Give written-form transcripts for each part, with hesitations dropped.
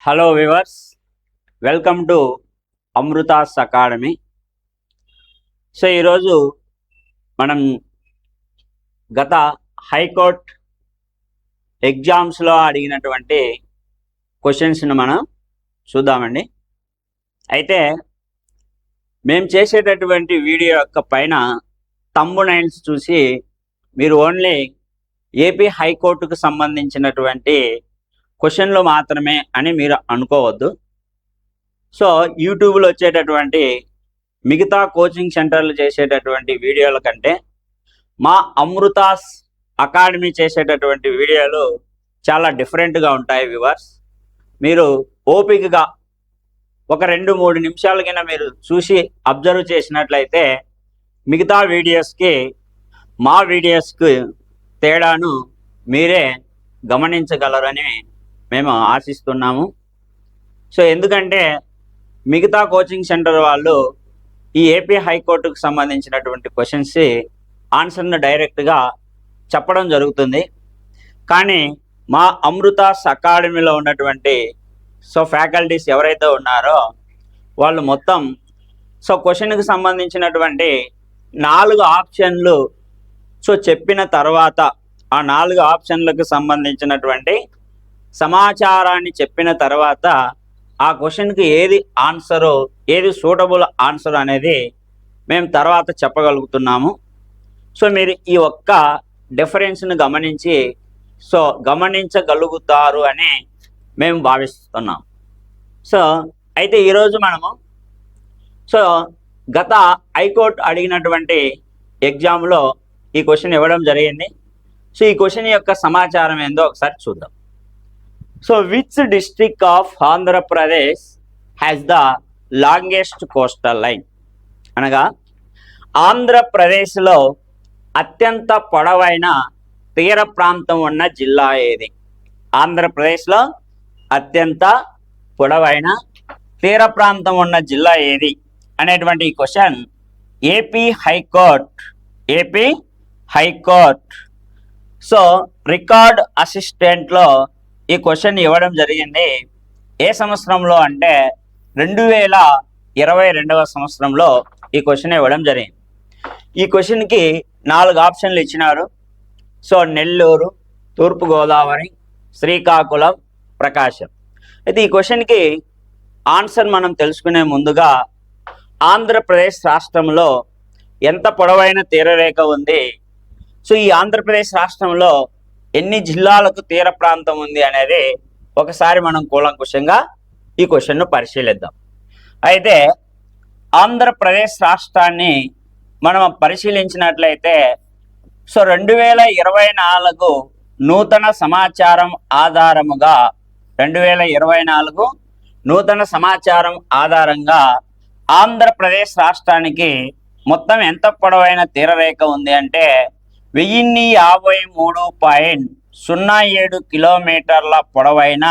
Hello viewers, welcome to Amrutha's academy. So ఈరోజు మనం గత హైకోర్ట్ ఎగ్జామ్స్లో అడిగినటువంటి క్వశ్చన్స్ని మనం చూద్దామండి. అయితే మేము చేసేటటువంటి వీడియో యొక్క పైన థంబ్నెయిల్స్ చూసి మీరు ఓన్లీ ఏపీ హైకోర్టుకు సంబంధించినటువంటి క్వశ్చన్లు మాత్రమే అని మీరు అనుకోవద్దు. సో యూట్యూబ్లో వచ్చేటటువంటి మిగతా కోచింగ్ సెంటర్లు చేసేటటువంటి వీడియోల కంటే మా అమృతాస్ అకాడమీ చేసేటటువంటి వీడియోలు చాలా డిఫరెంట్గా ఉంటాయి. వ్యూవర్స్, మీరు ఓపికగా ఒక 2-3 నిమిషాల కింద మీరు చూసి అబ్జర్వ్ చేసినట్లయితే మిగతా వీడియోస్కి మా వీడియోస్కి తేడాను మీరే గమనించగలరని మేము ఆశిస్తున్నాము. సో ఎందుకంటే మిగతా కోచింగ్ సెంటర్ వాళ్ళు ఈ ఏపీ హైకోర్టుకు సంబంధించినటువంటి క్వశ్చన్స్ ఆన్సర్ను డైరెక్ట్గా చెప్పడం జరుగుతుంది. కానీ మా అమృతాస్ అకాడమీలో ఉన్నటువంటి ఫ్యాకల్టీస్ ఎవరైతే ఉన్నారో వాళ్ళు మొత్తం క్వశ్చన్కి సంబంధించినటువంటి 4 ఆప్షన్లు చెప్పిన తర్వాత ఆ 4 ఆప్షన్లకు సంబంధించినటువంటి సమాచారాన్ని చెప్పిన తర్వాత ఆ క్వశ్చన్కి ఏది ఆన్సరు, ఏది సూటబుల్ ఆన్సర్ అనేది మేము తర్వాత చెప్పగలుగుతున్నాము. సో మీరు ఈ ఒక్క డిఫరెన్స్ను గమనించగలుగుతారు అని మేము భావిస్తున్నాం. సో అయితే ఈరోజు మనము గత హైకోర్టు అడిగినటువంటి ఎగ్జామ్లో ఈ క్వశ్చన్ ఇవ్వడం జరిగింది. సో ఈ క్వశ్చన్ యొక్క సమాచారం ఏందో ఒకసారి చూద్దాం. So which district of Andhra Pradesh has the longest coastal line? అనగా ఆంధ్రప్రదేశ్లో అత్యంత పొడవైన తీర ప్రాంతం ఉన్న జిల్లా ఏది? ఆంధ్రప్రదేశ్లో అత్యంత పొడవైన తీర ప్రాంతం ఉన్న జిల్లా ఏది అనేటువంటి question AP high court so record అసిస్టెంట్లో ఈ క్వశ్చన్ ఇవ్వడం జరిగింది. ఏ సంవత్సరంలో అంటే 2022వ సంవత్సరంలో ఈ క్వశ్చన్ ఇవ్వడం జరిగింది. ఈ క్వశ్చన్కి 4 ఆప్షన్లు ఇచ్చినారు. సో నెల్లూరు, తూర్పుగోదావరి, శ్రీకాకుళం, ప్రకాశం. అయితే ఈ క్వశ్చన్కి ఆన్సర్ మనం తెలుసుకునే ముందుగా ఆంధ్రప్రదేశ్ రాష్ట్రంలో ఎంత పొడవైన తీరరేఖ ఉంది, సో ఈ ఆంధ్రప్రదేశ్ రాష్ట్రంలో ఎన్ని జిల్లాలకు తీర ప్రాంతం ఉంది అనేది ఒకసారి మనం కూలంకుషంగా ఈ క్వశ్చన్ను పరిశీలిద్దాం. అయితే ఆంధ్రప్రదేశ్ రాష్ట్రాన్ని మనం పరిశీలించినట్లయితే 2024 నూతన సమాచారం ఆధారముగా 2024 నూతన సమాచారం ఆధారంగా ఆంధ్రప్రదేశ్ రాష్ట్రానికి మొత్తం ఎంత పొడవైన తీరరేఖ ఉంది అంటే 1053.07 కిలోమీటర్ల పొడవైన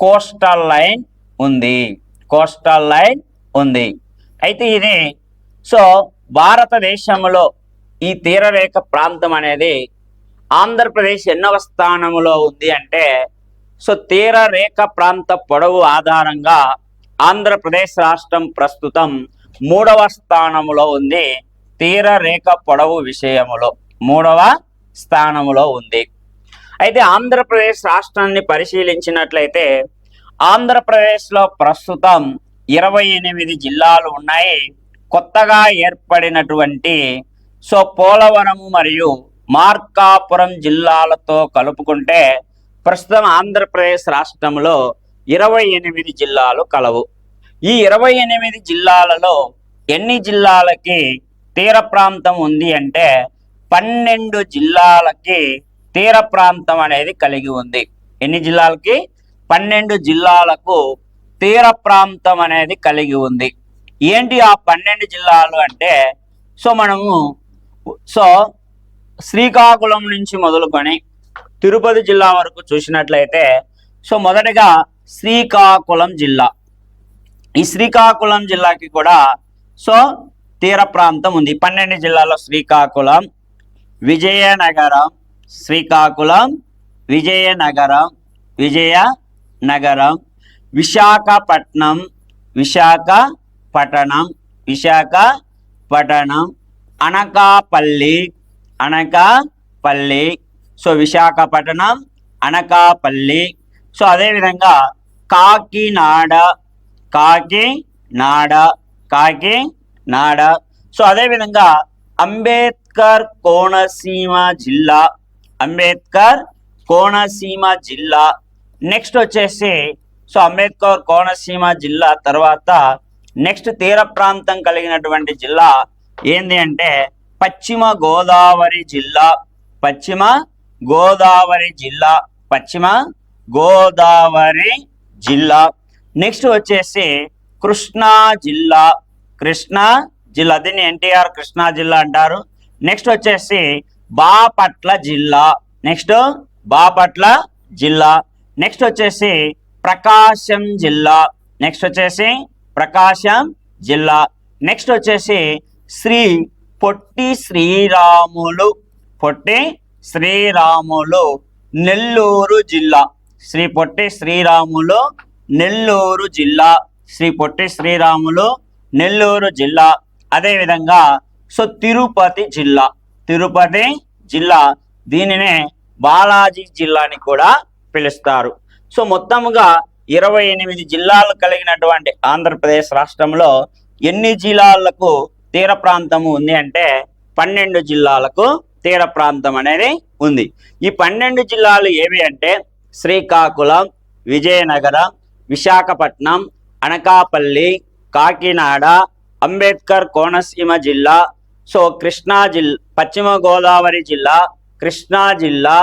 కోస్టల్ లైన్ ఉంది. అయితే ఇది భారతదేశంలో ఈ తీరరేఖ ప్రాంతం అనేది ఆంధ్రప్రదేశ్ ఎన్నవ స్థానంలో ఉంది అంటే తీరరేఖ ప్రాంత పొడవు ఆధారంగా ఆంధ్రప్రదేశ్ రాష్ట్రం ప్రస్తుతం 3వ స్థానంలో ఉంది. తీరరేఖ పొడవు విషయములో 3వ స్థానంలో ఉంది. అయితే ఆంధ్రప్రదేశ్ రాష్ట్రాన్ని పరిశీలించినట్లయితే ఆంధ్రప్రదేశ్లో ప్రస్తుతం 28 జిల్లాలు ఉన్నాయి. కొత్తగా ఏర్పడినటువంటి పోలవరం మరియు మార్కాపురం జిల్లాలతో కలుపుకుంటే ప్రస్తుతం ఆంధ్రప్రదేశ్ రాష్ట్రంలో 28 జిల్లాలు కలవు. ఈ 28 జిల్లాలలో ఎన్ని జిల్లాలకి తీర ప్రాంతం ఉంది అంటే 12 జిల్లాలకి తీర ప్రాంతం అనేది కలిగి ఉంది. ఎన్ని జిల్లాలకి? 12 జిల్లాలకు తీర ప్రాంతం అనేది కలిగి ఉంది. ఏంటి ఆ 12 జిల్లాలు అంటే మనము శ్రీకాకుళం నుంచి మొదలుకొని తిరుపతి జిల్లా వరకు చూసినట్లయితే మొదటగా శ్రీకాకుళం జిల్లా. ఈ శ్రీకాకుళం జిల్లాకి కూడా తీర ప్రాంతం ఉంది. 12 జిల్లాలో శ్రీకాకుళం, విజయనగరం, శ్రీకాకుళం, విజయనగరం, విశాఖపట్నం, విశాఖపట్టణం, విశాఖపట్టణం, అనకాపల్లి, అనకాపల్లి. సో విశాఖపట్నం, అనకాపల్లి. సో అదేవిధంగా కాకినాడ, కాకినాడ, కాకినాడ. సో అదేవిధంగా అంబేద్కర్ కోనసీమ జిల్లా, అంబేద్కర్ కోనసీమ జిల్లా. నెక్స్ట్ వచ్చేసి సో అంబేద్కర్ కోనసీమ జిల్లా తర్వాత నెక్స్ట్ తీర ప్రాంతం కలిగినటువంటి జిల్లా ఏంది అంటే పశ్చిమ గోదావరి జిల్లా, పశ్చిమ గోదావరి జిల్లా, పశ్చిమ గోదావరి జిల్లా. నెక్స్ట్ వచ్చేసి కృష్ణా జిల్లా, కృష్ణా జిల్లా, దీన్ని ఎన్టీఆర్ కృష్ణా జిల్లా అంటారు. నెక్స్ట్ వచ్చేసి బాపట్ల జిల్లా, నెక్స్ట్ బాపట్ల జిల్లా. నెక్స్ట్ వచ్చేసి ప్రకాశం జిల్లా, నెక్స్ట్ వచ్చేసి ప్రకాశం జిల్లా. నెక్స్ట్ వచ్చేసి శ్రీ పొట్టి శ్రీరాములు, పొట్టి శ్రీరాములు నెల్లూరు జిల్లా, శ్రీ పొట్టి శ్రీరాములు నెల్లూరు జిల్లా, శ్రీ పొట్టి శ్రీరాములు నెల్లూరు జిల్లా. అదేవిధంగా సో తిరుపతి జిల్లా, తిరుపతి జిల్లా, దీనినే బాలాజీ జిల్లా అని కూడా పిలుస్తారు. సో మొత్తముగా 28 జిల్లాలు కలిగినటువంటి ఆంధ్రప్రదేశ్ రాష్ట్రంలో ఎన్ని జిల్లాలకు తీర ప్రాంతము ఉంది అంటే 12 జిల్లాలకు తీర ప్రాంతం అనేది ఉంది. ఈ 12 జిల్లాలు ఏవి అంటే శ్రీకాకుళం, విజయనగరం, విశాఖపట్నం, అనకాపల్లి, కాకినాడ, అంబేద్కర్ కోనసీమ జిల్లా, సో కృష్ణా జిల్లా, పశ్చిమ గోదావరి జిల్లా, కృష్ణా జిల్లా,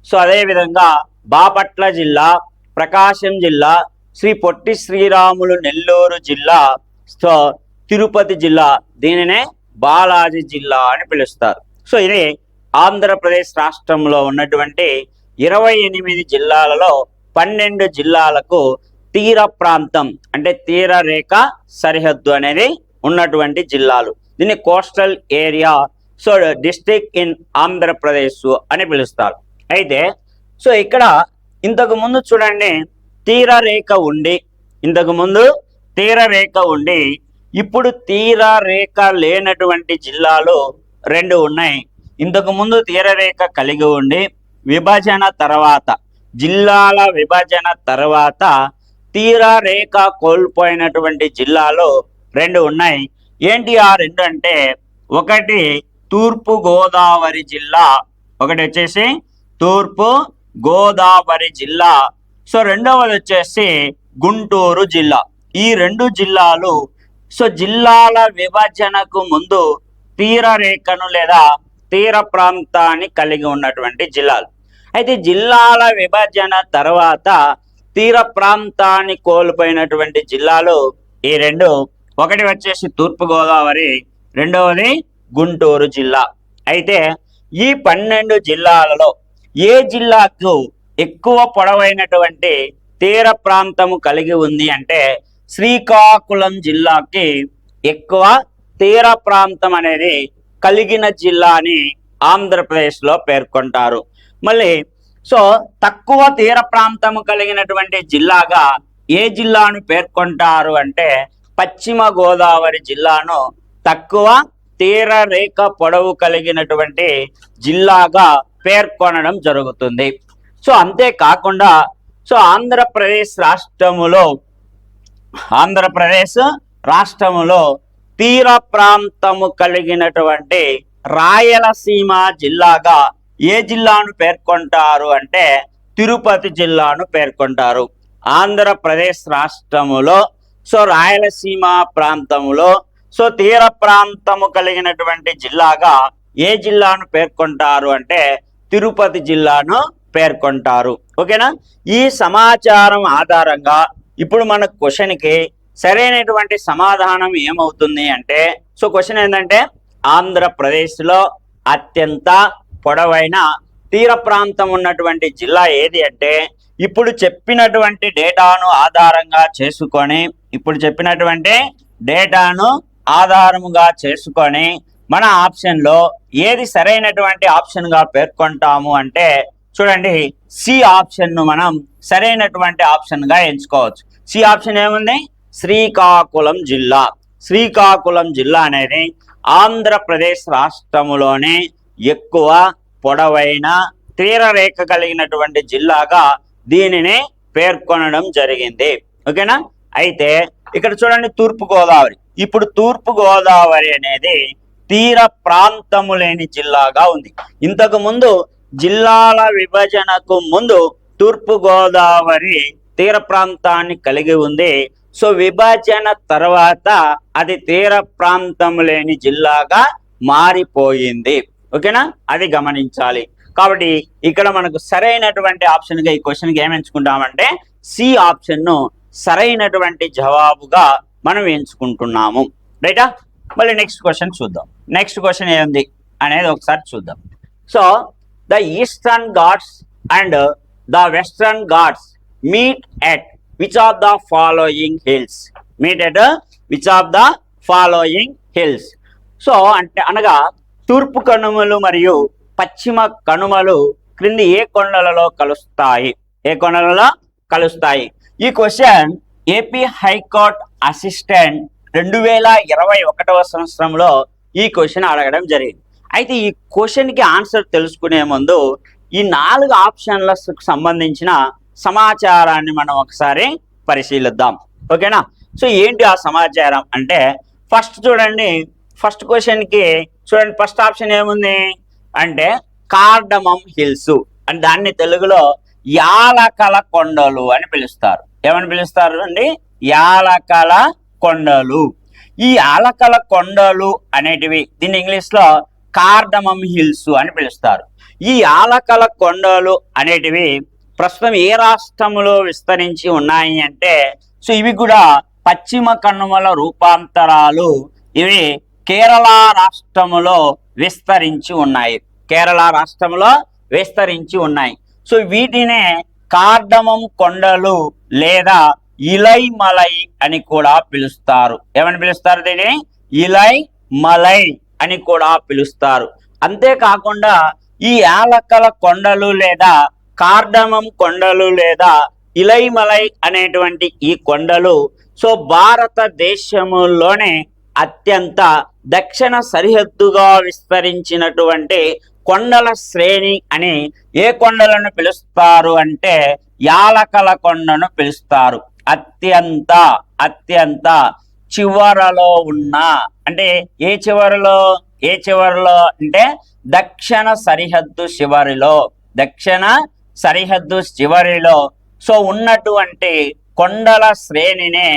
సో అదేవిధంగా బాపట్ల జిల్లా, ప్రకాశం జిల్లా, శ్రీ పొట్టి శ్రీరాములు నెల్లూరు జిల్లా, సో తిరుపతి జిల్లా, దీనినే బాలాజీ జిల్లా అని పిలుస్తారు. సో ఇది ఆంధ్రప్రదేశ్ రాష్ట్రంలో ఉన్నటువంటి 28 జిల్లాలలో 12 జిల్లాలకు తీర ప్రాంతం అంటే తీర రేఖ సరిహద్దు అనేది ఉన్నటువంటి జిల్లాలు. దీన్ని coastal area, so district in Andhra Pradesh అని పిలుస్తారు. అయితే సో ఇక్కడ ఇంతకు ముందు చూడండి తీర రేఖ ఉండి, ఇంతకు ముందు తీర రేఖ ఉండి ఇప్పుడు తీర రేఖ లేనటువంటి జిల్లాలు 2 ఉన్నాయి. ఇంతకు ముందు తీరరేఖ కలిగి ఉండి విభజన తర్వాత, జిల్లాల విభజన తర్వాత తీర రేఖ కోల్పోయినటువంటి జిల్లాలు 2 ఉన్నాయి. ఏంటి ఆ 2 అంటే ఒకటి తూర్పు గోదావరి జిల్లా, ఒకటి వచ్చేసి తూర్పు గోదావరి జిల్లా, సో రెండవది వచ్చేసి గుంటూరు జిల్లా. ఈ 2 జిల్లాలు సో జిల్లాల విభజనకు ముందు తీర రేఖను లేదా తీర ప్రాంతాన్ని కలిగి ఉన్నటువంటి జిల్లాలు. అయితే జిల్లాల విభజన తర్వాత తీర ప్రాంతాన్ని కోల్పోయినటువంటి జిల్లాలు ఈ 2, ఒకటి వచ్చేసి తూర్పు గోదావరి, రెండవది గుంటూరు జిల్లా. అయితే ఈ 12 జిల్లాలలో ఏ జిల్లాకు ఎక్కువ పొడవైనటువంటి తీర ప్రాంతము కలిగి ఉంది అంటే శ్రీకాకుళం జిల్లాకి ఎక్కువ తీర ప్రాంతం అనేది కలిగిన జిల్లా అని ఆంధ్రప్రదేశ్లో పేర్కొంటారు. మళ్ళీ సో తక్కువ తీర ప్రాంతము కలిగినటువంటి జిల్లాగా ఏ జిల్లాను పేర్కొంటారు అంటే పశ్చిమ గోదావరి జిల్లాను తక్కువ తీర రేఖ పొడవు కలిగినటువంటి జిల్లాగా పేర్కొనడం జరుగుతుంది. సో అంతేకాకుండా సో ఆంధ్రప్రదేశ్ రాష్ట్రములో తీర ప్రాంతము కలిగినటువంటి రాయలసీమ జిల్లాగా ఏ జిల్లాను పేర్కొంటారు అంటే తిరుపతి జిల్లాను పేర్కొంటారు. ఆంధ్రప్రదేశ్ రాష్ట్రములో సో రాయలసీమ ప్రాంతములో సో తీర ప్రాంతము కలిగినటువంటి జిల్లాగా ఏ జిల్లాను పేర్కొంటారు అంటే తిరుపతి జిల్లాను పేర్కొంటారు. ఓకేనా? ఈ సమాచారం ఆధారంగా ఇప్పుడు మన క్వశ్చన్కి సరైనటువంటి సమాధానం ఏమవుతుంది అంటే సో క్వశ్చన్ ఏంటంటే ఆంధ్రప్రదేశ్లో అత్యంత పొడవైన తీర ప్రాంతం ఉన్నటువంటి జిల్లా ఏది అంటే ఇప్పుడు చెప్పినటువంటి డేటాను ఆధారంగా చేసుకొని ఆధారముగా చేసుకొని మన ఆప్షన్లో ఏది సరైనటువంటి ఆప్షన్గా పేర్కొంటాము అంటే చూడండి సి ఆప్షన్ను మనం సరైనటువంటి ఆప్షన్గా ఎంచుకోవచ్చు. సి ఆప్షన్ ఏముంది? శ్రీకాకుళం జిల్లా. శ్రీకాకుళం జిల్లా అనేది ఆంధ్రప్రదేశ్ రాష్ట్రములోనే ఎక్కువ పొడవైన తీరరేఖ కలిగినటువంటి జిల్లాగా దీనిని పేర్కొనడం జరిగింది. ఓకేనా? అయితే ఇక్కడ చూడండి, తూర్పు గోదావరి. ఇప్పుడు తూర్పు గోదావరి అనేది తీర ప్రాంతము లేని జిల్లాగా ఉంది. ఇంతకు ముందు జిల్లాల విభజనకు ముందు తూర్పు గోదావరి తీర ప్రాంతాన్ని కలిగి ఉంది. సో విభజన తర్వాత అది తీర ప్రాంతం లేని జిల్లాగా మారిపోయింది. ఓకేనా? అది గమనించాలి. కాబట్టి ఇక్కడ మనకు సరైనటువంటి ఆప్షన్ గా ఈ క్వశ్చన్ కి ఏం ఎంచుకుంటామంటే సి ఆప్షన్ ను సరైనటువంటి జవాబుగా మనం ఎంచుకుంటున్నాము. రైటా? మళ్ళీ నెక్స్ట్ క్వశ్చన్ చూద్దాం. నెక్స్ట్ క్వశ్చన్ ఏంది అనేది ఒకసారి చూద్దాం. So the eastern Ghats and the western Ghats meet at which of the following hills? Meet at which of the following hills? So అంటే అనగా తూర్పు కనుమలు మరియు పశ్చిమ కనుమలు క్రింది ఏ కొండలలో కలుస్తాయి? ఏ కొండలలో కలుస్తాయి? ఈ క్వశ్చన్ ఏపీ హైకోర్టు అసిస్టెంట్ 2021వ సంవత్సరంలో ఈ క్వశ్చన్ అడగడం జరిగింది. అయితే ఈ క్వశ్చన్ కి ఆన్సర్ తెలుసుకునే ముందు ఈ 4 ఆప్షన్లకు సంబంధించిన సమాచారాన్ని మనం ఒకసారి పరిశీలిద్దాం. ఓకేనా? సో ఏంటి ఆ సమాచారం అంటే ఫస్ట్ చూడండి, ఫస్ట్ క్వశ్చన్ కి చూడండి, ఫస్ట్ ఆప్షన్ ఏముంది అంటే కార్డమం హిల్స్ అని, దాన్ని తెలుగులో యాలకల కొండలు అని పిలుస్తారు. ఏమని పిలుస్తారు అండి? యాలకల కొండలు. ఈ యాలకల కొండలు అనేటివి దీన్ని ఇంగ్లీష్ లో కార్డమం హిల్స్ అని పిలుస్తారు. ఈ యాలకల కొండలు అనేటివి ప్రస్తుతం ఏ రాష్ట్రంలో విస్తరించి ఉన్నాయి అంటే సో ఇవి కూడా పశ్చిమ కనుమల రూపాంతరాలు. ఇవి కేరళ రాష్ట్రములో విస్తరించి ఉన్నాయి. కేరళ రాష్ట్రంలో విస్తరించి ఉన్నాయి. సో వీటినే కార్డమం కొండలు లేదా ఇలై మలై అని కూడా పిలుస్తారు. ఏమని పిలుస్తారు? దీన్ని ఇలై మలై అని కూడా పిలుస్తారు. అంతేకాకుండా ఈ యాలకల కొండలు లేదా కార్డమం కొండలు లేదా ఇలై మలై అనేటువంటి ఈ కొండలు సో భారతదేశంలోనే అత్యంత దక్షిణ సరిహద్దుగా విస్తరించినటువంటి కొండల శ్రేణి అని ఏ కొండలను పిలుస్తారు అంటే యాలకల కొండను పిలుస్తారు. అత్యంత అత్యంత చివరలో ఉన్న అంటే ఏ చివరిలో అంటే దక్షిణ సరిహద్దు చివరిలో, దక్షిణ సరిహద్దు చివరిలో సో ఉన్నటువంటి కొండల శ్రేణినే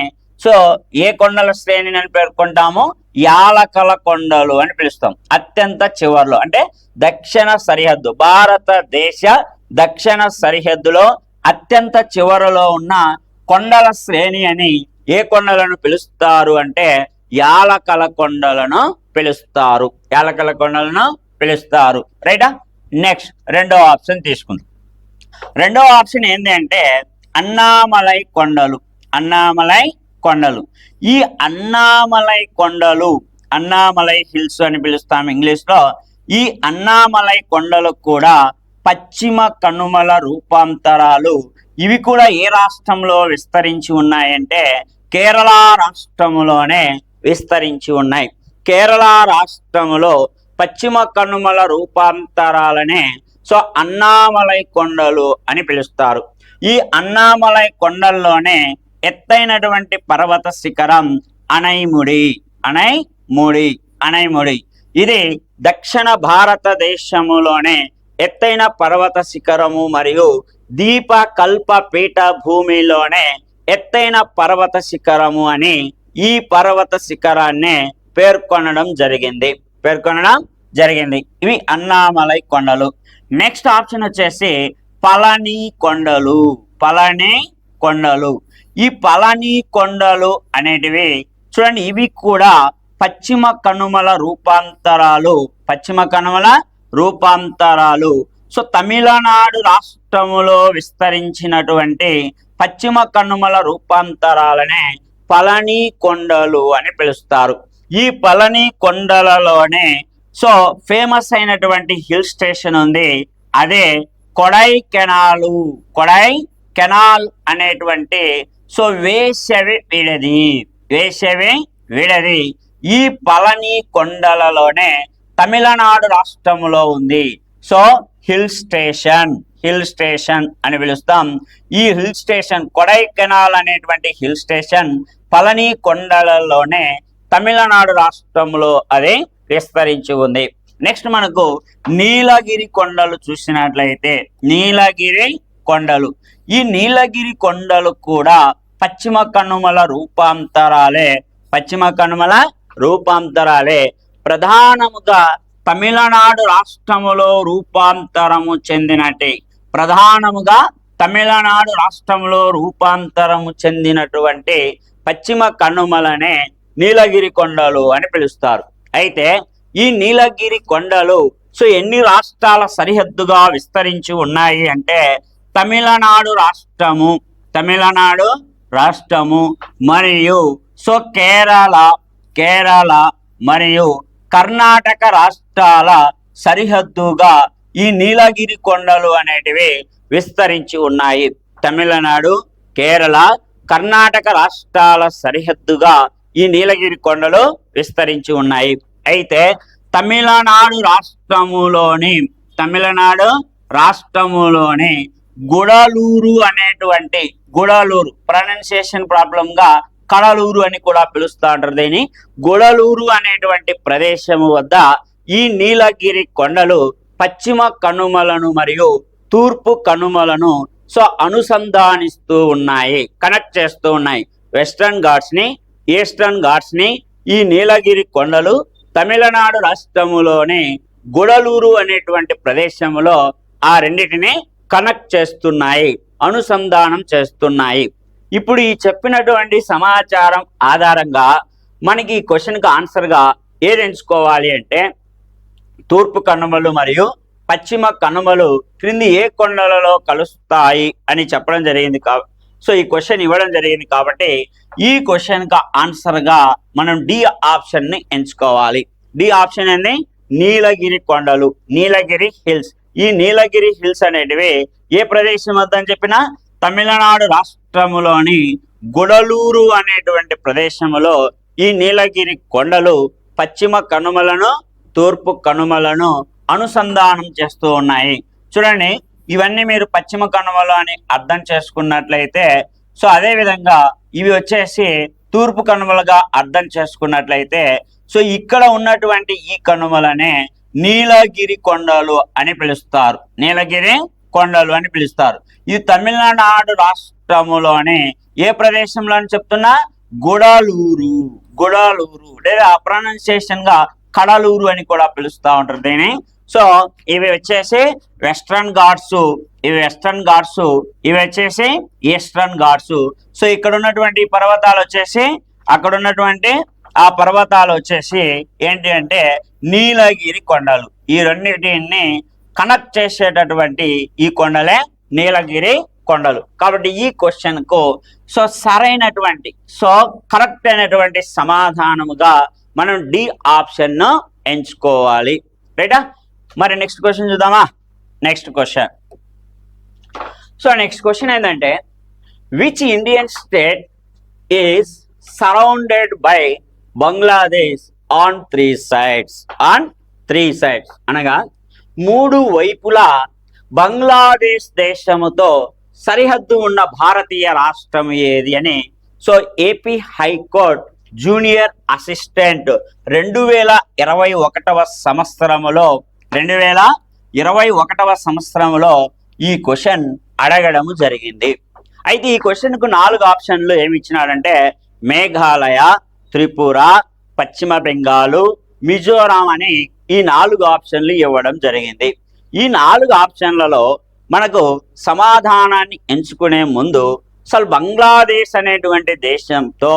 సో ఏ కొండల శ్రేణిని అని పేర్కొంటాము? యాలకల కొండలు అని పిలుస్తాం. అత్యంత చివరిలో అంటే దక్షిణ సరిహద్దు, భారతదేశ దక్షిణ సరిహద్దులో అత్యంత చివరలో ఉన్న కొండల శ్రేణి అని ఏ కొండలను పిలుస్తారు అంటే యాలకల కొండలను పిలుస్తారు. యాలకల కొండలను పిలుస్తారు. రైటా? నెక్స్ట్ రెండవ ఆప్షన్ తీసుకుందాం. రెండవ ఆప్షన్ ఏంటి అంటే అన్నామలై కొండలు. అన్నామలై కొండలు. ఈ అన్నామలై కొండలు, అన్నామలై హిల్స్ అని పిలుస్తాం ఇంగ్లీష్ లో. ఈ అన్నామలై కొండలు కూడా పశ్చిమ కనుమల రూపాంతరాలు. ఇవి కూడా ఏ రాష్ట్రంలో విస్తరించి ఉన్నాయంటే కేరళ రాష్ట్రములోనే విస్తరించి ఉన్నాయి. కేరళ రాష్ట్రములో పశ్చిమ కనుమల రూపాంతరాలనే సో అన్నామలై కొండలు అని పిలుస్తారు. ఈ అన్నామలై కొండల్లోనే ఎత్తైనటువంటి పర్వత శిఖరం అనైముడి. అనైముడి ఇది దక్షిణ భారతదేశములోనే ఎత్తైన పర్వత శిఖరము మరియు దీపకల్ప పీఠ భూమిలోనే ఎత్తైన పర్వత శిఖరము అని ఈ పర్వత శిఖరాన్ని పేర్కొనడం జరిగింది. ఇవి అన్నామలై కొండలు. నెక్స్ట్ ఆప్షన్ వచ్చేసి పళని కొండలు. ఈ పళని కొండలు అనేటివి చూడండి, ఇవి కూడా పశ్చిమ కనుమల రూపాంతరాలు. సో తమిళనాడు రాష్ట్రములో విస్తరించినటువంటి పశ్చిమ కనుమల రూపాంతరాలనే పళని కొండలు అని పిలుస్తారు. ఈ పళని కొండలలోనే సో ఫేమస్ అయినటువంటి హిల్ స్టేషన్ ఉంది, అదే కొడైకెనాల్ అనేటువంటి సో వేసవి విడది ఈ పళని కొండలలోనే తమిళనాడు రాష్ట్రంలో ఉంది. సో హిల్ స్టేషన్ అని పిలుస్తాం. ఈ హిల్ స్టేషన్ కొడైకెనాల్ అనేటువంటి హిల్ స్టేషన్ పళని కొండలలోనే తమిళనాడు రాష్ట్రంలో అది విస్తరించి ఉంది. నెక్స్ట్ మనకు నీలగిరి కొండలు చూసినట్లయితే నీలగిరి కొండలు, ఈ నీలగిరి కొండలు కూడా పశ్చిమ కనుమల రూపాంతరాలే ప్రధానముగా తమిళనాడు రాష్ట్రములో రూపాంతరము చెందినటువంటి పశ్చిమ కనుమలనే నీలగిరి కొండలు అని పిలుస్తారు. అయితే ఈ నీలగిరి కొండలు సో ఎన్ని రాష్ట్రాల సరిహద్దుగా విస్తరించి ఉన్నాయి అంటే తమిళనాడు రాష్ట్రము మరియు సో కేరళ మరియు కర్ణాటక రాష్ట్రాల సరిహద్దుగా ఈ నీలగిరి కొండలు అనేటివి విస్తరించి ఉన్నాయి. తమిళనాడు, కేరళ, కర్ణాటక రాష్ట్రాల సరిహద్దుగా ఈ నీలగిరి కొండలు విస్తరించి ఉన్నాయి. అయితే తమిళనాడు రాష్ట్రములోని గుడలూరు అనేటువంటి ప్రొనౌన్సియేషన్ ప్రాబ్లం గా కడలూరు అని కూడా పిలుస్తా ఉంటారు. దీన్ని గుడలూరు అనేటువంటి ప్రదేశము వద్ద ఈ నీలగిరి కొండలు పశ్చిమ కనుమలను మరియు తూర్పు కనుమలను సో అనుసంధానిస్తూ ఉన్నాయి, కనెక్ట్ చేస్తూ ఉన్నాయి. వెస్టర్న్ ఘాట్స్ ని, ఈస్టర్న్ ఘాట్స్ ని ఈ నీలగిరి కొండలు తమిళనాడు రాష్ట్రములోని గుడలూరు అనేటువంటి ప్రదేశంలో ఆ రెండింటిని కనెక్ట్ చేస్తున్నాయి, అనుసంధానం చేస్తున్నాయి. ఇప్పుడు ఈ చెప్పినటువంటి సమాచారం ఆధారంగా మనకి ఈ క్వశ్చన్కి ఆన్సర్గా ఏది ఎంచుకోవాలి అంటే తూర్పు కనుమలు మరియు పశ్చిమ కనుమలు క్రింది ఏ కొండలలో కలుస్తాయి అని చెప్పడం జరిగింది. సో ఈ క్వశ్చన్ ఇవ్వడం జరిగింది కాబట్టి ఈ క్వశ్చన్కి ఆన్సర్గా మనం డి ఆప్షన్ ని ఎంచుకోవాలి. డి ఆప్షన్ అనేది నీలగిరి కొండలు, నీలగిరి హిల్స్. ఈ నీలగిరి హిల్స్ అనేటివి ఏ ప్రదేశం వద్ద అని చెప్పినా తమిళనాడు రాష్ట్రములోని గుడలూరు అనేటువంటి ప్రదేశములో ఈ నీలగిరి కొండలు పశ్చిమ కనుమలను తూర్పు కనుమలను అనుసంధానం చేస్తూ ఉన్నాయి. చూడండి, ఇవన్నీ మీరు పశ్చిమ కనుమలు అని అర్థం చేసుకున్నట్లయితే సో అదే విధంగా ఇవి వచ్చేసి తూర్పు కనుమలుగా అర్థం చేసుకున్నట్లయితే సో ఇక్కడ ఉన్నటువంటి ఈ కనుమలనే నీలగిరి కొండలు అని పిలుస్తారు. నీలగిరి కొండలు అని పిలుస్తారు. ఇది తమిళనాడు రాష్ట్రములోని ఏ ప్రదేశంలో అని చెప్తున్నా గుడలూరు లేదా ప్రొనౌన్సియేషన్ గా కడలూరు అని కూడా పిలుస్తూ ఉంటారు దీన్ని. సో ఇవి వచ్చేసి వెస్ట్రన్ ఘాట్స్, ఇవి వచ్చేసి ఈస్టర్న్ ఘాట్స్. సో ఇక్కడ ఉన్నటువంటి పర్వతాలు వచ్చేసి అక్కడ ఉన్నటువంటి ఆ పర్వతాలు వచ్చేసి ఏంటి అంటే నీలగిరి కొండలు. ఈ రెండింటిని కనెక్ట్ చేసేటటువంటి ఈ కొండలే నీలగిరి కొండలు. కాబట్టి ఈ క్వశ్చన్ కు సో సరైనటువంటి సో కరెక్ట్ అయినటువంటి సమాధానముగా మనం డి ఆప్షన్ ను ఎంచుకోవాలి. రైటా? మరి నెక్స్ట్ క్వశ్చన్ చూద్దామా? నెక్స్ట్ క్వశ్చన్ ఏంటంటే which Indian state is surrounded by Bangladesh on three sides అనగా మూడు వైపులా బంగ్లాదేశ్ దేశముతో సరిహద్దు ఉన్న భారతీయ రాష్ట్రం ఏది అని so AP high court junior assistant 2021 సంవత్సరంలో ఈ క్వశ్చన్ అడగడము జరిగింది. అయితే ఈ క్వశ్చన్ కు 4 ఆప్షన్లు ఏమి ఇచ్చినాడంటే మేఘాలయ, త్రిపుర, పశ్చిమ బెంగాలు, మిజోరాం అని ఈ 4 ఆప్షన్లు ఇవ్వడం జరిగింది. ఈ 4 ఆప్షన్లలో మనకు సమాధానాన్ని ఎంచుకునే ముందు అసలు బంగ్లాదేశ్ అనేటువంటి దేశంతో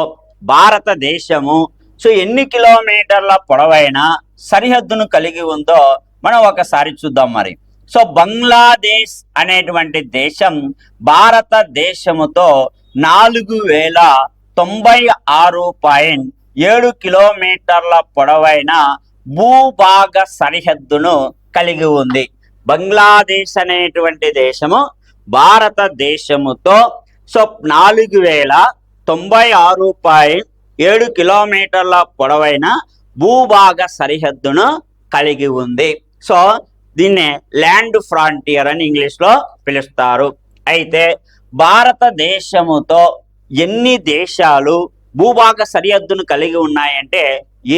భారతదేశము సో ఎన్ని కిలోమీటర్ల పొడవైన సరిహద్దును కలిగి ఉందో మనం ఒకసారి చూద్దాం. మరి సో బంగ్లాదేశ్ అనేటువంటి దేశం భారతదేశముతో 4096.7 కిలోమీటర్ల పొడవైన భూభాగ సరిహద్దును కలిగి ఉంది. బంగ్లాదేశ్ అనేటువంటి దేశము భారతదేశముతో సో 4096.7 కిలోమీటర్ల పొడవైన భూభాగ సరిహద్దును కలిగి ఉంది. సో దీన్నే ల్యాండ్ ఫ్రాంటియర్ అని ఇంగ్లీష్లో పిలుస్తారు. అయితే భారతదేశముతో ఎన్ని దేశాలు భూభాగ సరిహద్దును కలిగి ఉన్నాయంటే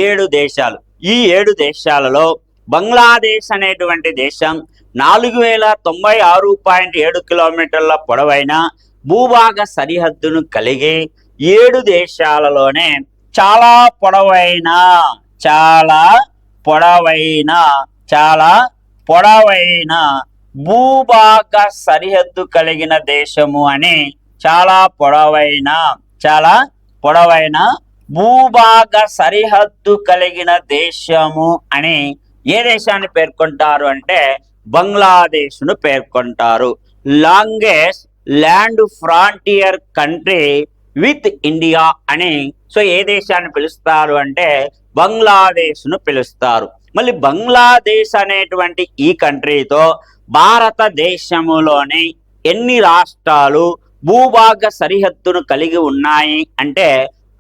7 దేశాలు. ఈ 7 దేశాలలో బంగ్లాదేశ్ అనేటువంటి దేశం 4096.7 కిలోమీటర్ల పొడవైన భూభాగ సరిహద్దును కలిగి 7 దేశాలలోనే చాలా పొడవైన భూభాగ సరిహద్దు కలిగిన దేశము అని చాలా పొడవైన భూభాగ సరిహద్దు కలిగిన దేశము అని ఏ దేశాన్ని పేర్కొంటారు అంటే బంగ్లాదేశ్ను పేర్కొంటారు. Longest land frontier country with India అని సో ఏ దేశాన్ని పిలుస్తారు అంటే బంగ్లాదేశ్ను పిలుస్తారు. మళ్ళీ బంగ్లాదేశ్ అనేటువంటి ఈ కంట్రీతో భారతదేశములోని ఎన్ని రాష్ట్రాలు భూభాగ సరిహద్దును కలిగి ఉన్నాయి అంటే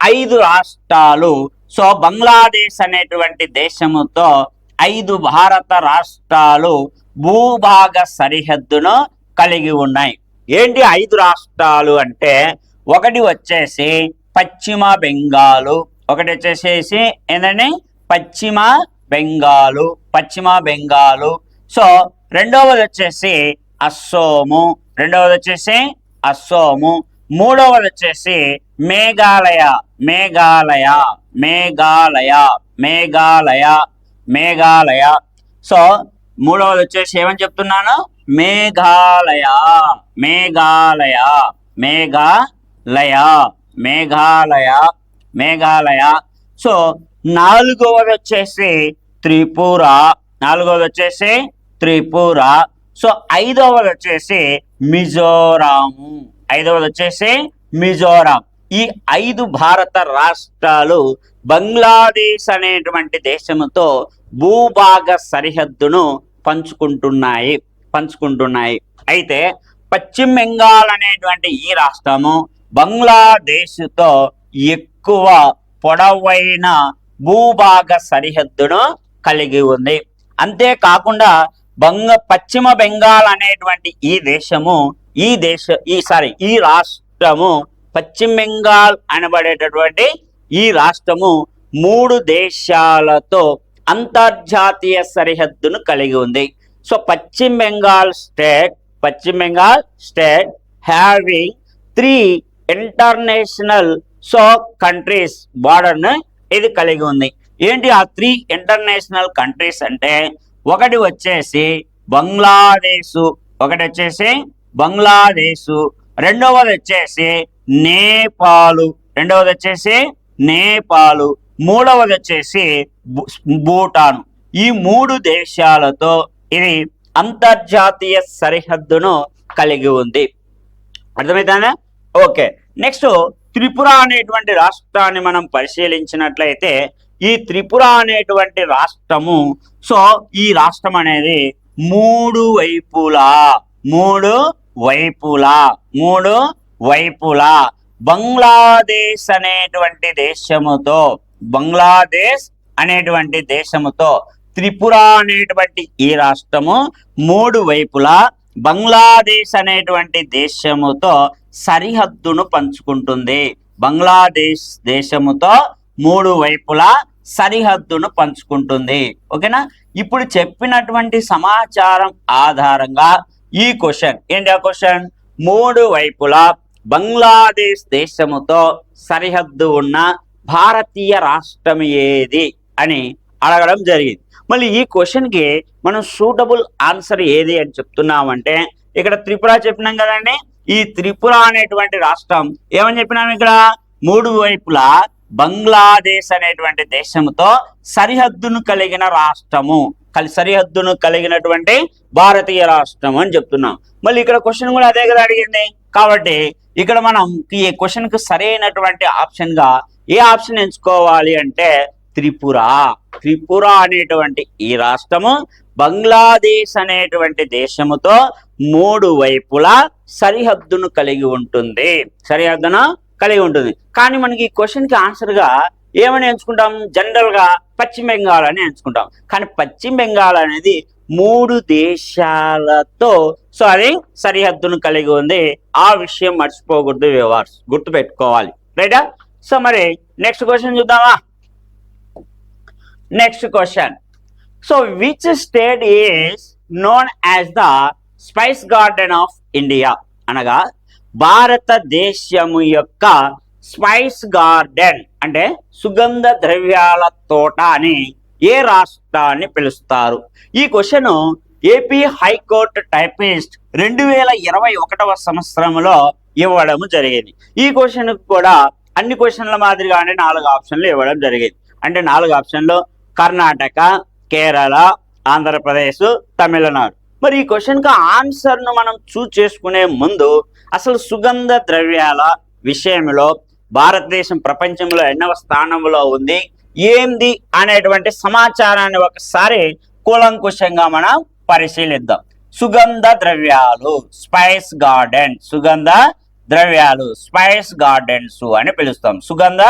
5 రాష్ట్రాలు. సో బంగ్లాదేశ్ అనేటువంటి దేశముతో 5 భారత రాష్ట్రాలు భూభాగ సరిహద్దును కలిగి ఉన్నాయి. ఏంటి 5 రాష్ట్రాలు అంటే ఒకటి వచ్చేసి పశ్చిమ బెంగాలు, ఒకటి వచ్చేసేసి ఏంటంటే పశ్చిమ బెంగాలు. సో రెండవది వచ్చేసి అస్సోము, మూడవది వచ్చేసి మేఘాలయ. సో మూడవది వచ్చేసి ఏమని చెప్తున్నాను, మేఘాలయ. సో నాలుగవది వచ్చేసి త్రిపుర. సో ఐదవది వచ్చేసి మిజోరాం. ఈ 5 భారత రాష్ట్రాలు బంగ్లాదేశ్ అనేటువంటి దేశముతో భూభాగ సరిహద్దును పంచుకుంటున్నాయి. అయితే పశ్చిమ బెంగాల్ అనేటువంటి ఈ రాష్ట్రము బంగ్లాదేశ్తో ఎక్కువ పొడవైన భూభాగ సరిహద్దును కలిగి ఉంది. అంతేకాకుండా పశ్చిమ బెంగాల్ అనేటువంటి ఈ రాష్ట్రము పశ్చిమ బెంగాల్ అనబడేటటువంటి ఈ రాష్ట్రము 3 దేశాలతో అంతర్జాతీయ సరిహద్దును కలిగి ఉంది. సో పశ్చిమ Bengal state having 3 international countries బార్డర్ను ఇది కలిగి ఉంది. ఏంటి ఆ 3 ఇంటర్నేషనల్ కంట్రీస్ అంటే ఒకటి వచ్చేసి బంగ్లాదేశ్, రెండవది వచ్చేసి నేపాలు, మూడవది వచ్చేసి భూటాన్. ఈ 3 దేశాలతో ఇది అంతర్జాతీయ సరిహద్దును కలిగి ఉంది. అర్థమైందా? ఓకే. నెక్స్ట్ త్రిపుర అనేటువంటి రాష్ట్రాన్ని మనం పరిశీలించినట్లయితే ఈ త్రిపుర అనేటువంటి రాష్ట్రము సో ఈ రాష్ట్రం అనేది 3 వైపులా బంగ్లాదేశ్ అనేటువంటి దేశముతో త్రిపుర అనేటువంటి ఈ రాష్ట్రము 3 వైపులా బంగ్లాదేశ్ అనేటువంటి దేశముతో సరిహద్దును పంచుకుంటుంది. బంగ్లాదేశ్ దేశముతో 3 వైపులా సరిహద్దును పంచుకుంటుంది. ఓకేనా? ఇప్పుడు చెప్పినటువంటి సమాచారం ఆధారంగా ఈ క్వశ్చన్ ఏంటి? ఆ క్వశ్చన్ 3 వైపులా బంగ్లాదేశ్ దేశముతో సరిహద్దు ఉన్న భారతీయ రాష్ట్రం ఏది అని అడగడం జరిగింది. మళ్ళీ ఈ క్వశ్చన్కి మనం సూటబుల్ ఆన్సర్ ఏది అని చెప్తున్నామంటే ఇక్కడ త్రిపుర చెప్పినాం కదండి. ఈ త్రిపుర అనేటువంటి రాష్ట్రం ఏమని చెప్పినాం, ఇక్కడ 3 వైపులా బంగ్లాదేశ్ అనేటువంటి దేశంతో సరిహద్దును కలిగిన రాష్ట్రము, సరిహద్దును కలిగినటువంటి భారతీయ రాష్ట్రం అని చెప్తున్నాం. మళ్ళీ ఇక్కడ క్వశ్చన్ కూడా అదే కదా అడిగింది. కాబట్టి ఇక్కడ మనం ఈ క్వశ్చన్ కు సరైనటువంటి ఆప్షన్ గా ఏ ఆప్షన్ ఎంచుకోవాలి అంటే త్రిపుర అనేటువంటి ఈ రాష్ట్రము బంగ్లాదేశ్ అనేటువంటి దేశముతో 3 వైపులా సరిహద్దును కలిగి ఉంటుంది. కానీ మనకి ఈ క్వశ్చన్కి ఆన్సర్గా ఏమని ఎంచుకుంటాం? జనరల్ గా పశ్చిమ బెంగాల్ అని ఎంచుకుంటాం. కానీ పశ్చిమ బెంగాల్ అనేది 3 దేశాలతో అది సరిహద్దును కలిగి ఉంది. ఆ విషయం మర్చిపోకూడదు వ్యూవర్స్, గుర్తు పెట్టుకోవాలి. రైటా? సో మరి నెక్స్ట్ క్వశ్చన్ చూద్దామా? Next question. So which state is known as the spice garden of India? అనగా భారతదేశము యొక్క స్పైస్ గార్డెన్ అంటే సుగంధ ద్రవ్యాల తోట అని ఏ రాష్ట్రాన్ని పిలుస్తారు? ఈ క్వశ్చన్ ఏపీ హైకోర్టు టైపిస్ట్ 2021వ సంవత్సరంలో ఇవ్వడం జరిగింది. ఈ క్వశ్చన్ కూడా అన్ని క్వశ్చన్ల మాదిరిగానే 4 ఆప్షన్లు ఇవ్వడం జరిగింది. అంటే 4 ఆప్షన్లు కర్ణాటక, కేరళ, ఆంధ్రప్రదేశ్, తమిళనాడు. మరి ఈ క్వశ్చన్కి ఆన్సర్ను మనం చూస్ చేసుకునే ముందు అసలు సుగంధ ద్రవ్యాల విషయంలో భారతదేశం ప్రపంచంలో ఎన్నవ స్థానంలో ఉంది, ఏంది అనేటువంటి సమాచారాన్ని ఒకసారి కూలంకుషంగా మనం పరిశీలిద్దాం. సుగంధ ద్రవ్యాలు, స్పైస్ గార్డెన్, సుగంధ ద్రవ్యాలు, స్పైస్ గార్డెన్స్ అని పిలుస్తాం. సుగంధ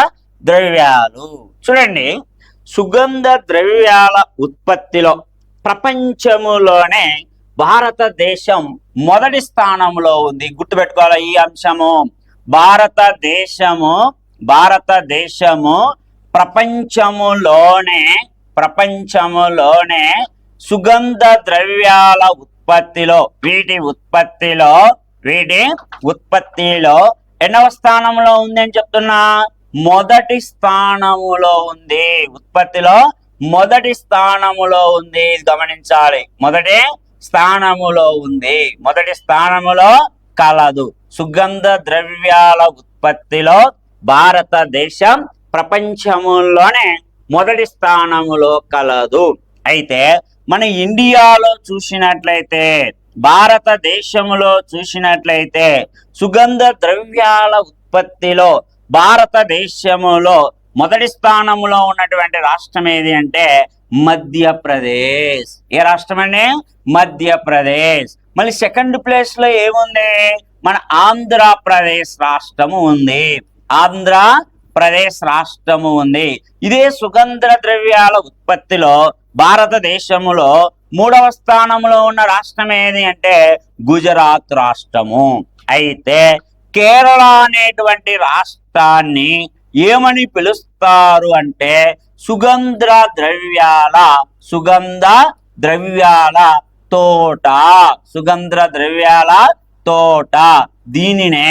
ద్రవ్యాలు చూడండి, సుగంధ ద్రవ్యాల ఉత్పత్తిలో ప్రపంచములోనే భారతదేశం మొదటి స్థానంలో ఉంది. గుర్తుపెట్టుకోవాలి ఈ అంశము. భారతదేశము ప్రపంచములోనే సుగంధ ద్రవ్యాల ఉత్పత్తిలో వీటి ఉత్పత్తిలో ఎన్నవ స్థానంలో ఉంది అని చెప్తున్నా? మొదటి స్థానములో ఉంది. ఉత్పత్తిలో మొదటి స్థానములో ఉంది. గమనించాలి, మొదటి స్థానములో కలదు. సుగంధ ద్రవ్యాల ఉత్పత్తిలో భారతదేశం ప్రపంచములోనే మొదటి స్థానములో కలదు. అయితే మన ఇండియాలో చూసినట్లయితే, భారతదేశంలో చూసినట్లయితే సుగంధ ద్రవ్యాల ఉత్పత్తిలో భారతదేశములో మొదటి స్థానంలో ఉన్నటువంటి రాష్ట్రం ఏది అంటే మధ్యప్రదేశ్. ఏ రాష్ట్రం అండి? మధ్యప్రదేశ్. మళ్ళీ సెకండ్ ప్లేస్ లో ఏముంది? మన ఆంధ్రప్రదేశ్ రాష్ట్రము ఉంది. ఇదే సుగంధ ద్రవ్యాల ఉత్పత్తిలో భారతదేశములో 3వ స్థానంలో ఉన్న రాష్ట్రం ఏది అంటే గుజరాత్ రాష్ట్రము. అయితే కేరళ అనేటువంటి రాష్ట్రాన్ని ఏమని పిలుస్తారు అంటే సుగంధ ద్రవ్యాల తోట. దీనినే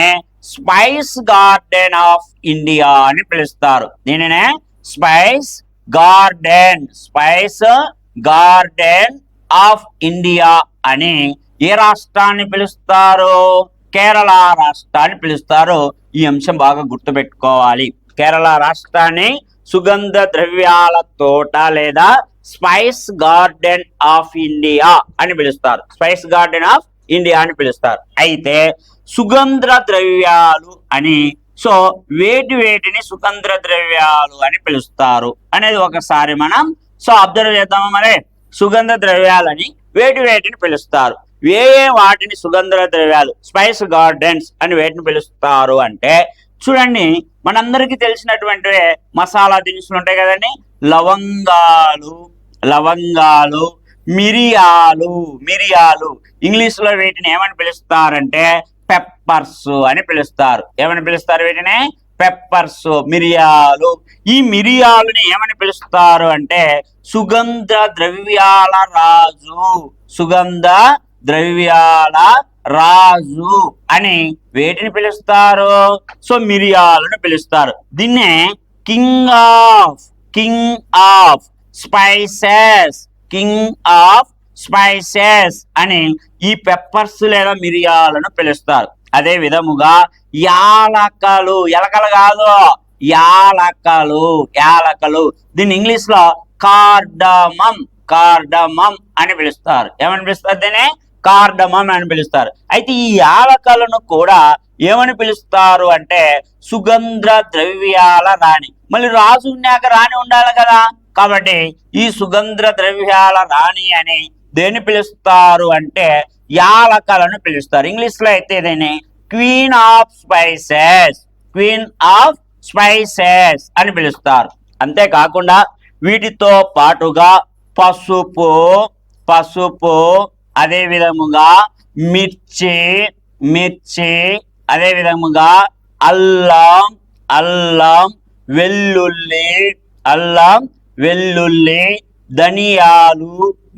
స్పైస్ గార్డెన్ ఆఫ్ ఇండియా అని పిలుస్తారు. దీనినే స్పైస్ గార్డెన్ ఆఫ్ ఇండియా అని ఏ రాష్ట్రాన్ని పిలుస్తారు? కేరళ రాష్ట్రాన్ని పిలుస్తారు. ఈ అంశం బాగా గుర్తుపెట్టుకోవాలి. కేరళ రాష్ట్రాన్ని సుగంధ ద్రవ్యాల తోట లేదా స్పైస్ గార్డెన్ ఆఫ్ ఇండియా అని పిలుస్తారు. అయితే సుగంధ ద్రవ్యాలు అని వేటిని సుగంధ ద్రవ్యాలు అని పిలుస్తారు అనేది ఒకసారి మనం అబ్జర్వ్ చేద్దామా? మరి సుగంధ ద్రవ్యాలని వేటిని పిలుస్తారు? వాటిని సుగంధ ద్రవ్యాలు స్పైస్ గార్డెన్స్ అని వేటిని పిలుస్తారు అంటే చూడండి, మనందరికీ తెలిసినటువంటి మసాలా దినుసులు ఉంటాయి కదండి. లవంగాలు, మిరియాలు. ఇంగ్లీష్ లో వీటిని ఏమని పిలుస్తారంటే పెప్పర్స్ అని పిలుస్తారు. వీటిని పెప్పర్స్, మిరియాలు. ఈ మిరియాలని ఏమని పిలుస్తారు అంటే సుగంధ ద్రవ్యాల రాజు అని వేటిని పిలుస్తారు? మిరియాలను పిలుస్తారు. దీన్నే కింగ్ ఆఫ్ స్పైసెస్ అని ఈ పెప్పర్స్ లేదా మిరియాలను పిలుస్తారు. అదే విధముగా యాలకలు కాదు, యాలకలు దీన్ని ఇంగ్లీష్ లో కార్డమం అని పిలుస్తారు. ఏమని పిలుస్తారు? దీన్ని కార్డమం అని పిలుస్తారు. అయితే ఈ యాలకలను కూడా ఏమని పిలుస్తారు అంటే సుగంధ ద్రవ్యాల రాణి. మళ్ళీ రాజు ఉన్నాక రాణి ఉండాలి కదా, కాబట్టి ఈ సుగంధ ద్రవ్యాల రాణి అని దేన్ని పిలుస్తారు అంటే యాలకలను పిలుస్తారు. ఇంగ్లీష్ లో అయితే దీన్ని queen of spices, queen of spices అని పిలుస్తారు. అంతేకాకుండా వీటితో పాటుగా పసుపు, పసుపు అదే విధముగా మిర్చి, మిర్చి అదే విధముగా అల్లం, అల్లం, వెల్లుల్లి, అల్లం, వెల్లుల్లి, ధనియాలు,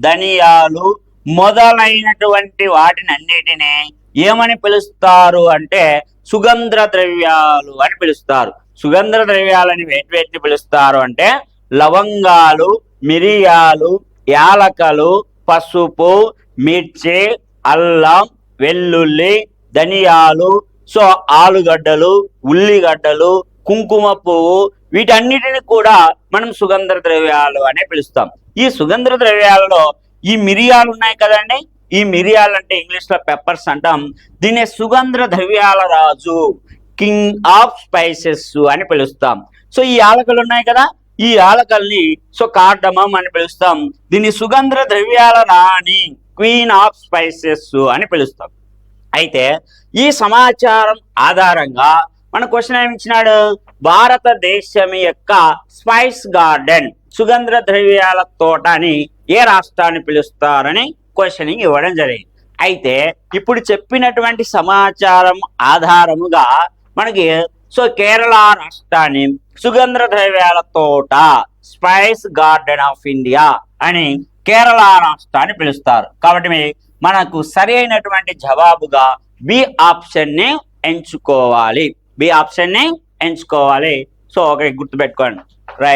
ధనియాలు మొదలైనటువంటి వాటిని అన్నిటినీ ఏమని పిలుస్తారు అంటే సుగంధ ద్రవ్యాలు అని పిలుస్తారు. సుగంధ ద్రవ్యాలని వేటిని పిలుస్తారు అంటే లవంగాలు, మిరియాలు, యాలకలు, పసుపు, మిర్చి, అల్లం, వెల్లుల్లి, ధనియాలు, సో ఆలుగడ్డలు, ఉల్లిగడ్డలు, కుంకుమ పువ్వు వీటన్నిటిని కూడా మనం సుగంధ ద్రవ్యాలు అనే పిలుస్తాం. ఈ సుగంధ ద్రవ్యాలలో ఈ మిరియాలు ఉన్నాయి కదండి, ఈ మిరియాలు అంటే ఇంగ్లీష్ లో పెప్పర్స్ అంటాం. దీన్ని సుగంధ ద్రవ్యాల రాజు, కింగ్ ఆఫ్ స్పైసెస్ అని పిలుస్తాం. సో ఈ యాలకలు ఉన్నాయి కదా, ఈ యాలకల్ని సో కార్డమం అని పిలుస్తాం. దీన్ని సుగంధ ద్రవ్యాల రాణి, క్వీన్ ఆఫ్ స్పైసెస్ అని పిలుస్తాం. అయితే ఈ సమాచారం ఆధారంగా మన క్వశ్చన్ ఏమి ఇచ్చినాడు, భారతదేశం యొక్క స్పైస్ గార్డెన్, సుగంధ ద్రవ్యాల తోట అని ఏ రాష్ట్రాన్ని పిలుస్తారని క్వశ్చనింగ్ ఇవ్వడం జరిగింది. అయితే ఇప్పుడు చెప్పినటువంటి సమాచారం ఆధారముగా మనకి సో కేరళ రాష్ట్రాన్ని సుగంధ ద్రవ్యాల తోట, స్పైస్ గార్డెన్ ఆఫ్ ఇండియా అని కేరళ రాష్ట్రాన్ని పిలుస్తారు. కాబట్టి మనకు సరి అయినటువంటి జవాబుగా బి ఆప్షన్ ని ఎంచుకోవాలి, బి ఆప్షన్ ని ఎంచుకోవాలి. సో ఒకటి గుర్తుపెట్టుకోండి. రైట్.